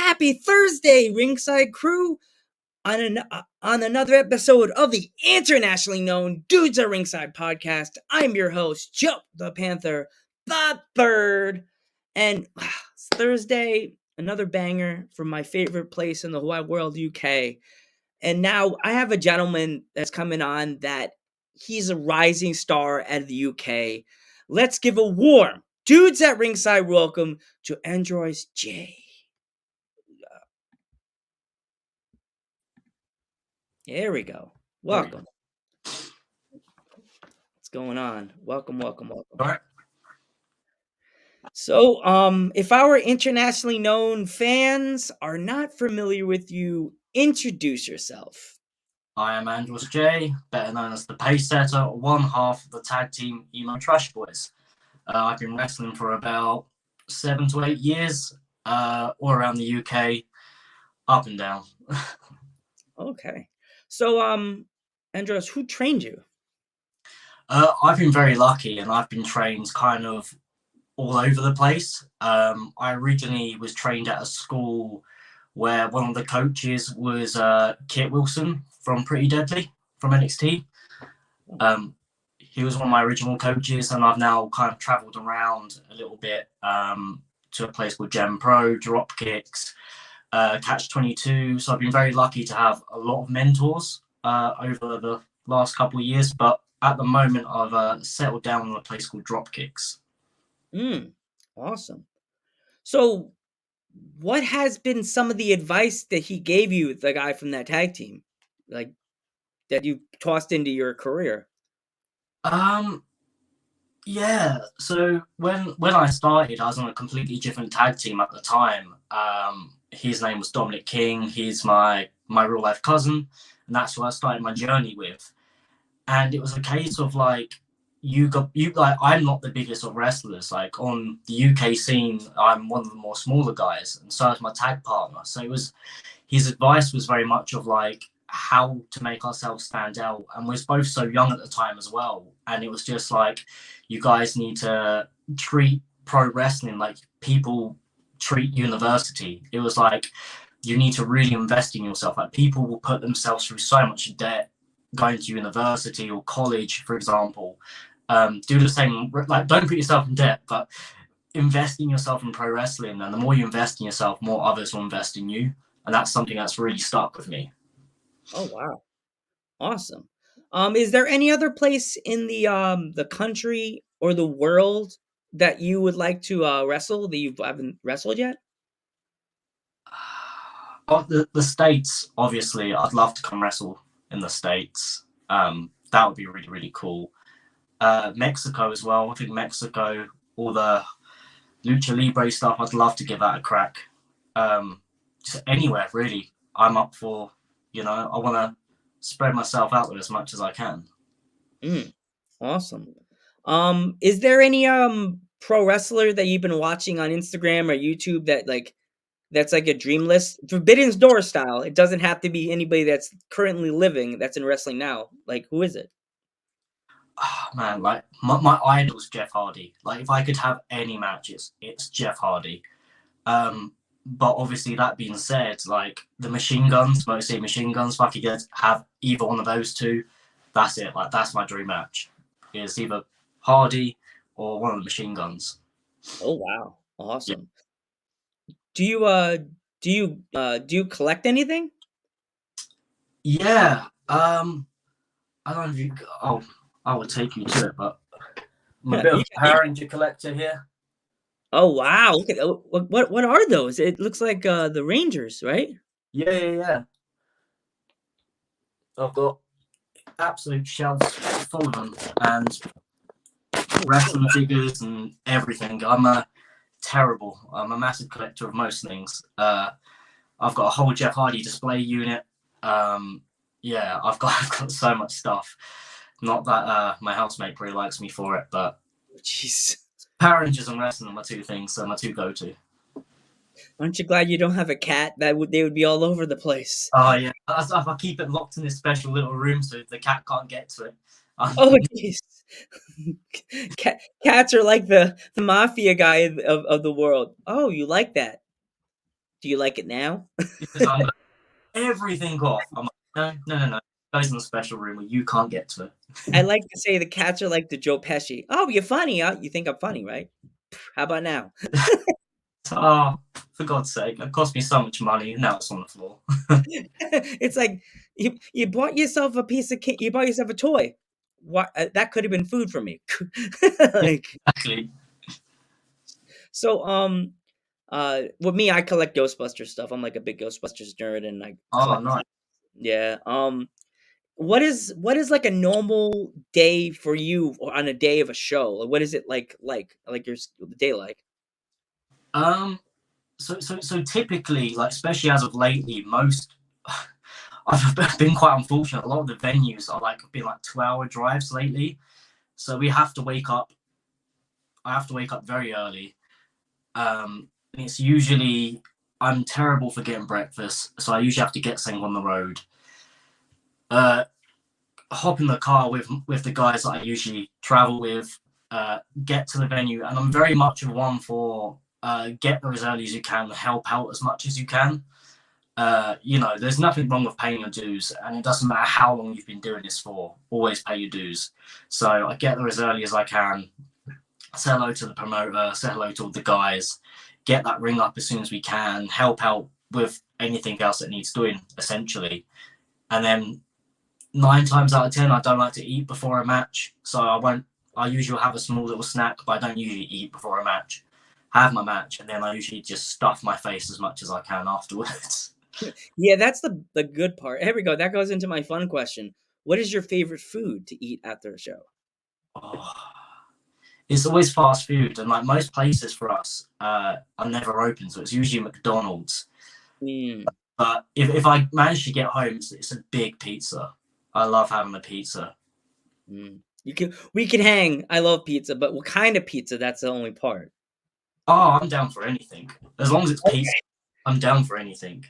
Happy Thursday, Ringside crew! On another episode of the internationally known Dudes at Ringside podcast, I'm your host, Joe the Panther, the Third. And it's Thursday, another banger from my favorite place in the whole wide world, UK. And now I have a gentleman that's coming on that he's a rising star out of the UK. Let's give a warm Dudes at Ringside welcome to Androse J. There we go. Welcome. What's going on? Welcome. All right. So, if our internationally known fans are not familiar with you, introduce yourself. I am Androse J, better known as the pace setter, one half of the tag team Emo Trash Boys. I've been wrestling for about 7 to 8 years, all around the UK, up and down. Okay. So, Andros, who trained you? I've been very lucky, and I've been trained kind of all over the place. I originally was trained at a school where one of the coaches was Kit Wilson from Pretty Deadly from NXT. He was one of my original coaches, and I've now kind of travelled around a little bit to a place called Gem Pro, Dropkicks, Catch 22. So I've been very lucky to have a lot of mentors over the last couple of years. But at the moment, I've settled down on a place called Dropkicks. Awesome. So, what has been some of the advice that he gave you, the guy from that tag team, like that you tossed into your career? Yeah. So when I started, I was on a completely different tag team at the time. His name was Dominic King. He's my real life cousin, and that's who I started my journey with. And it was a case of like, I'm not the biggest of wrestlers. Like on the UK scene, I'm one of the more smaller guys, and so is my tag partner. So his advice was very much of like how to make ourselves stand out, and we're both so young at the time as well. And it was just like, you guys need to treat pro wrestling like people treat university. It was like, you need to really invest in yourself. Like, people will put themselves through so much debt going to university or college, for example. Do the same. Like, don't put yourself in debt, but invest in yourself in pro wrestling. And the more you invest in yourself, more others will invest in you. And that's something that's really stuck with me. Oh wow, awesome. Is there any other place in the country or the world that you would like to wrestle that you haven't wrestled yet? The States, obviously, I'd love to come wrestle in the States. That would be really, really cool. Mexico as well. I think Mexico, all the Lucha Libre stuff, I'd love to give that a crack. Just anywhere, really. I'm up for, I want to spread myself out there as much as I can. Awesome. Is there any pro wrestler that you've been watching on Instagram or YouTube that's like a dream list? Forbidden Door style. It doesn't have to be anybody that's currently living that's in wrestling now. Like, who is it? Oh, man, like my idol's Jeff Hardy. Like, if I could have any match, it's Jeff Hardy. But obviously, that being said, like the machine guns, mostly machine guns, if I could have either one of those two, that's it. Like, that's my dream match. It's either Hardy or one of the machine guns. Oh wow, awesome. Yeah. Do you collect anything? Yeah. I don't know if you. Oh, I will take you to it, but I'm a bit of a Power Ranger collector here. Oh wow! Look at what are those? It looks like the Rangers, right? Yeah. I've got absolute shelves full of them and wrestling figures and everything. I'm a massive collector of most things. I've got a whole Jeff Hardy display unit. Yeah, I've got so much stuff. Not that my housemate really likes me for it, but jeez, Power Rangers and wrestling are my two things, so my two go-to. Aren't you glad you don't have a cat? They would be all over the place. Oh yeah, I keep it locked in this special little room so the cat can't get to it. Oh jeez, cats are like the mafia guy of the world. Oh, you like that? Do you like it now? Because I'm everything off. I'm like, no. Goes in the special room where you can't get to it. I like to say the cats are like the Joe Pesci. Oh, you're funny, huh? You think I'm funny, right? How about now? Oh, for God's sake, it cost me so much money. Now it's on the floor. It's like you bought yourself a piece of you bought yourself a toy. What that could have been food for me. Yeah, Like exactly. so, with me, I collect Ghostbusters stuff. I'm like a big Ghostbusters nerd, and I Oh, collect. nice. Yeah. What is like a normal day for you or on a day of a show? Like, what is it like your day like? Um, so typically, like especially as of lately, most I've been quite unfortunate. A lot of the venues are like been like 2-hour drives lately, so we have to wake up. I have to wake up very early. And it's usually I'm terrible for getting breakfast, so I usually have to get something on the road. Uh, Hop in the car with the guys that I usually travel with. Get to the venue, and I'm very much of one for get there as early as you can, help out as much as you can. There's nothing wrong with paying your dues, and it doesn't matter how long you've been doing this for. Always pay your dues. So I get there as early as I can, say hello to the promoter, say hello to all the guys, get that ring up as soon as we can, help out with anything else that needs doing, essentially. And then 9 times out of 10, I don't like to eat before a match, so I won't. I usually have a small little snack, but I don't usually eat before a match. Have my match, and then I usually just stuff my face as much as I can afterwards. Yeah, that's the good part. Here we go. That goes into my fun question. What is your favorite food to eat after a show? Oh, it's always fast food, and like most places for us are never open, so it's usually McDonald's. Mm, But if I manage to get home, it's a big pizza. I love having a pizza. mm. We can hang. I love pizza, but what kind of pizza? That's the only part. Oh, I'm down for anything. As long as it's pizza, Okay. I'm down for anything.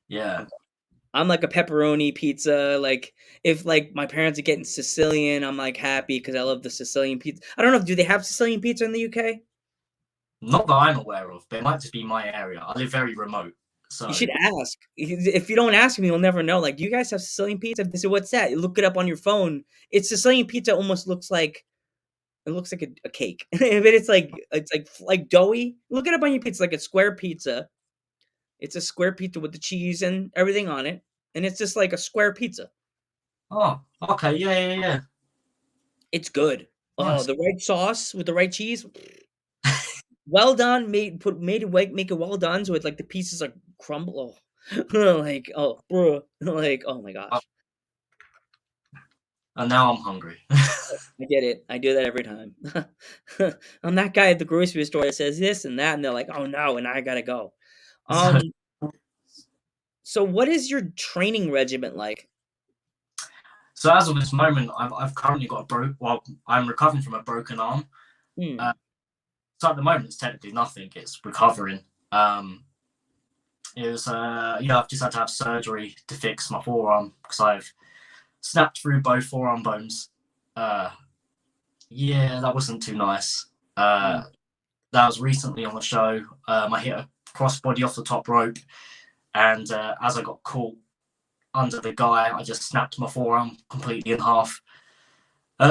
Yeah. I'm like a pepperoni pizza. Like if like my parents are getting Sicilian, I'm like happy because I love the Sicilian pizza. I don't know. Do they have Sicilian pizza in the UK? Not that I'm aware of, but it might just be my area. I live very remote. You So, should ask. If you don't ask me, you'll never know. Like, do you guys have Sicilian pizza? They say, what's that? You look it up on your phone. It's Sicilian pizza. Almost looks like it looks like a cake, but it's like doughy. Look it up on your pizza. Like a square pizza. It's a square pizza with the cheese and everything on it, and it's just like a square pizza. oh, okay. Yeah. It's good. Oh, Nice. the right sauce with the right cheese. Well done. Make it well done so it's like the pieces like crumble. Oh. Like oh, bro. Like oh my Oh, gosh. and now I'm hungry. I get it. I do that every time. I'm that guy at the grocery store that says this and that, and they're like, "Oh no," and I gotta go. so, Um, so what is your training regimen like? so as of this moment, I've currently got a broke. Well, I'm recovering from a broken arm. Uh, Hmm. so at the moment, it's technically nothing. It's recovering. I've just had to have surgery to fix my forearm because I've snapped through both forearm bones. Uh, yeah, that wasn't too nice. Hmm. That was recently on the show. I hit a crossbody off the top rope, and as I got caught under the guy, I just snapped my forearm completely in half.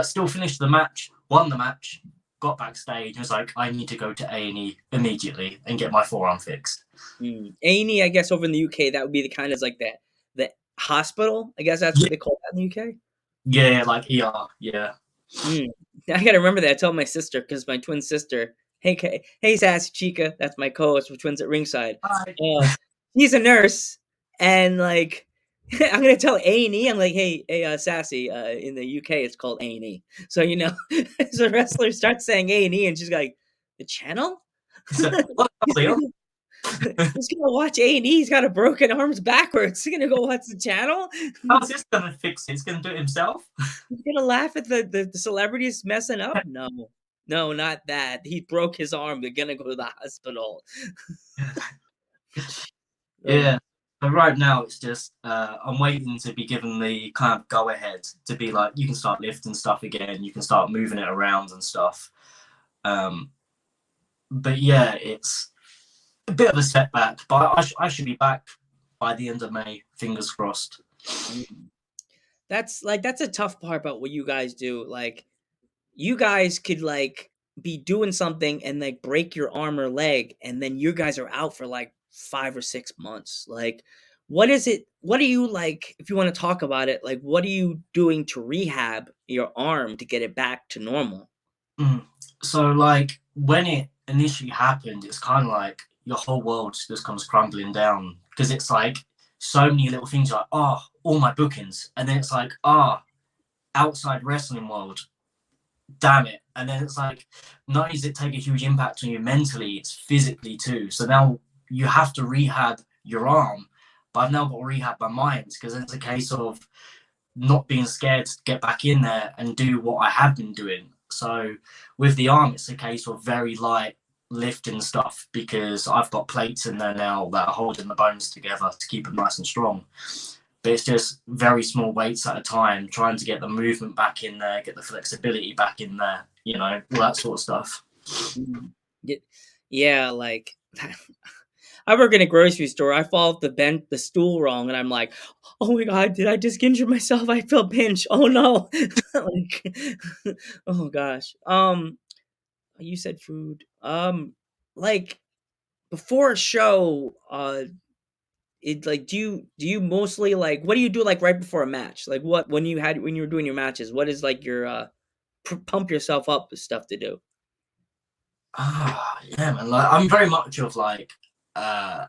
Still finished the match, won the match, got backstage, was like, I need to go to A&E immediately and get my forearm fixed. A&E, I guess over in the UK, that would be the kind of like the hospital. I guess that's Yeah, what they call that in the UK. yeah, like ER, yeah. Mm. I gotta remember that. I told my sister because my twin sister. Hey, Sassy Chica. That's my co-host for Twins at Ringside. Hi. He's a nurse, and like I'm gonna tell A&E. I'm like, Sassy. In the UK, it's called A&E. So so wrestler starts saying A&E, and she's like, the channel. So, what the hell? He's gonna watch A&E. He's got a broken arms backwards. He's gonna go watch the channel. How's this gonna fix it? He's gonna do it himself? He's gonna laugh at the celebrities messing up? No. No, not that. He broke his arm. They're gonna go to the hospital. Um, Yeah. But right now, it's just I'm waiting to be given the kind of go ahead to be like, you can start lifting stuff again, you can start moving it around and stuff. But yeah, a bit of a setback, but I should be back by the end of May. Fingers crossed. Mm. That's a tough part about what you guys do. Like, you guys could like be doing something and like break your arm or leg, and then you guys are out for like 5 or 6 months. Like, what is it? What are you like? If you want to talk about it, like, what are you doing to rehab your arm to get it back to normal? Mm. So like when it initially happened, it's kind of like your whole world just comes crumbling down because it's like so many little things like, oh, all my bookings, and then it's like, ah, outside wrestling world, damn it. And then it's like, not only does it take a huge impact on you mentally, it's physically too. So now you have to rehab your arm, but I've now got to rehab my mind because it's a case of not being scared to get back in there and do what I have been doing. So with the arm, it's a case of very light lifting stuff because I've got plates in there now that are holding the bones together to keep them nice and strong. But it's just very small weights at a time, trying to get the movement back in there, get the flexibility back in there, you know, all that sort of stuff. Mm. Yeah, like I work in a grocery store. I fall off the stool wrong, and I'm like, "Oh my god, did I just injure myself? I feel pinch. Oh no!" Like, oh gosh. You said food. Like before a show, it like do you mostly like what do you do like right before a match? Like what when you were doing your matches? What is like your pump yourself up stuff to do? Yeah, man. Like I'm very much of like uh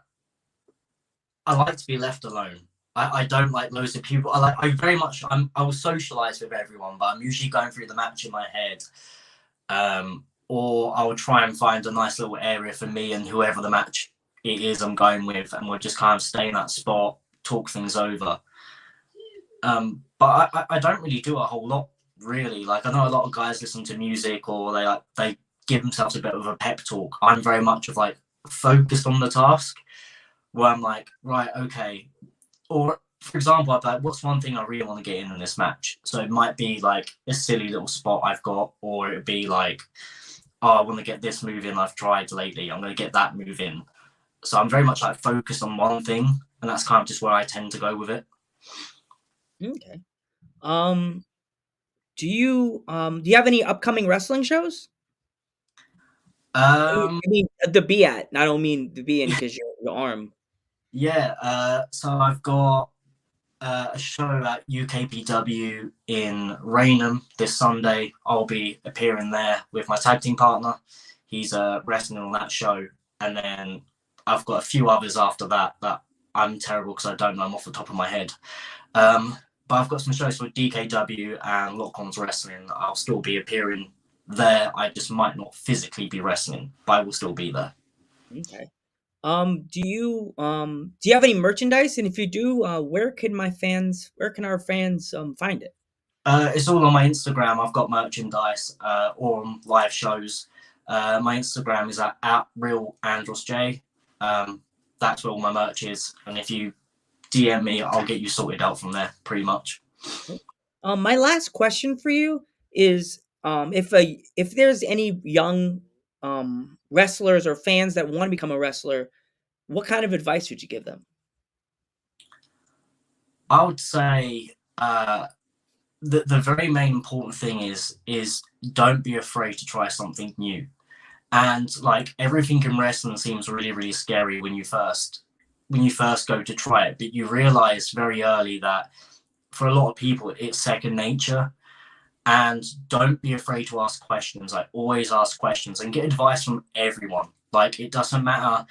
I like to be left alone. I don't like loads of people. I very much I will socialize with everyone, but I'm usually going through the match in my head. Or I'll try and find a nice little area for me and whoever the match it is I'm going with, and we'll just kind of stay in that spot, talk things over. But I don't really do a whole lot really. Like I know a lot of guys listen to music or they give themselves a bit of a pep talk. I'm very much of like focused on the task where I'm like, right, okay. Or for example, I'd be like, what's one thing I really want to get in this match? So it might be like a silly little spot I've got, or it'd be like, oh, I want to get this move in I've tried lately. I'm going to get that move in. So I'm very much like focused on one thing, and that's kind of just where I tend to go with it. Okay. Um, do you have any upcoming wrestling shows? Um, I mean the be at. I don't mean to be in because your arm. yeah. So I've got a show at UKPW in Raynham this Sunday. I'll be appearing there with my tag team partner. He's wrestling on that show, and then I've got a few others after that that I'm terrible because I don't know them off the top of my head. But I've got some shows with DKW and Lock-On's Wrestling. I'll still be appearing there. I just might not physically be wrestling, but I will still be there. Okay. Do you have any merchandise? And if you do, where can our fans find it? It's all on my Instagram. I've got merchandise or on live shows. My Instagram is at real Androse J. That's where all my merch is. And if you DM me, I'll get you sorted out from there, pretty much. My last question for you is if there's any young wrestlers or fans that want to become a wrestler, what kind of advice would you give them? I would say the very main important thing is don't be afraid to try something new. And like everything in wrestling seems really, really scary when you first go to try it, but you realize very early that for a lot of people it's second nature. And don't be afraid to ask questions. Like always ask questions and get advice from everyone. Like it doesn't matter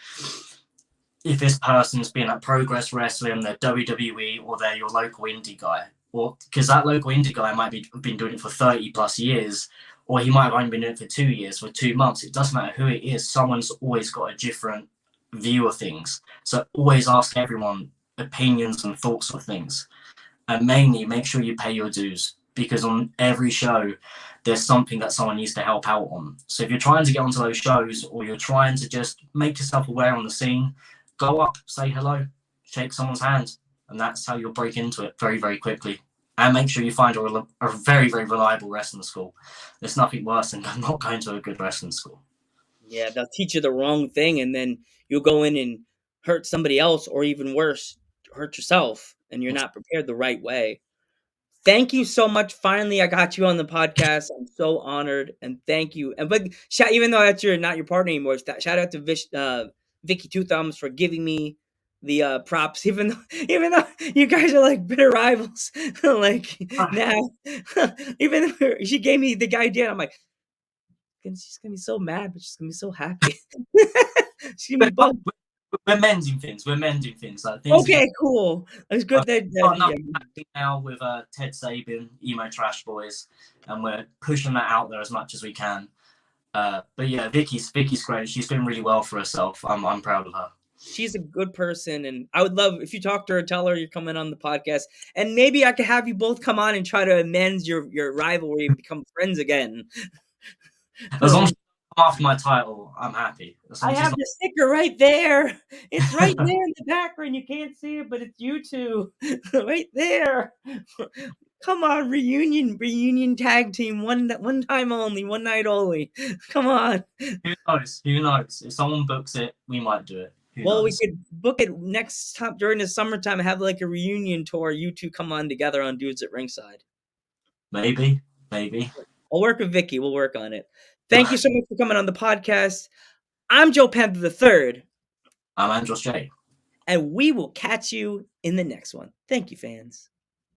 if this person's been at Progress Wrestling, they're WWE, or they're your local indie guy. Or because that local indie guy might be been doing it for 30 plus years, or he might have only been doing it for 2 years, for 2 months. It doesn't matter who it is. Someone's always got a different view of things. So always ask everyone opinions and thoughts of things. And mainly make sure you pay your dues because on every show there's something that someone needs to help out on. So if you're trying to get onto those shows or you're trying to just make yourself aware on the scene, go up, say hello, shake someone's hand, and that's how you'll break into it very, very quickly. And make sure you find a very, very reliable wrestling school. There's nothing worse than not going to a good wrestling school. Yeah, they'll teach you the wrong thing, and then you'll go in and hurt somebody else, or even worse, hurt yourself, and you're not prepared the right way. Thank you so much. Finally, I got you on the podcast. I'm so honored, and thank you. And but shout, even though that's your not your partner anymore, shout out to Vicky Two Thumbs for giving me the props. Even though you guys are like bitter rivals, like now, even though she gave me the idea, I'm like, she's gonna be so mad, but she's gonna be so happy. She's gonna be both. We're mending things. We're mending things. Like things. Okay, cool. It's good that Got yeah. another thing now with Ted Sabin, Emo Trash Boys, and we're pushing that out there as much as we can. But yeah, Vicky's great. She's doing really well for herself. I'm proud of her. She's a good person, and I would love if you talk to her, tell her you're coming on the podcast, and maybe I could have you both come on and try to amend your rivalry and become friends again. As long as she come after my title, I'm happy. I have the sticker right there. It's right there in the background. You can't see it, but it's you two right there. Come on, reunion tag team, one time only, one night only. Come on. Who knows? Who knows? If someone books it, we might do it. Who Well, we knows? could book it next time during the summertime. Have like a reunion tour. You two come on together on Dudes at Ringside. Maybe. I'll work with Vicky. We'll work on it. Thank you so much for coming on the podcast. I'm Joe Panther the Third. I'm Androse J. And we will catch you in the next one. Thank you, fans.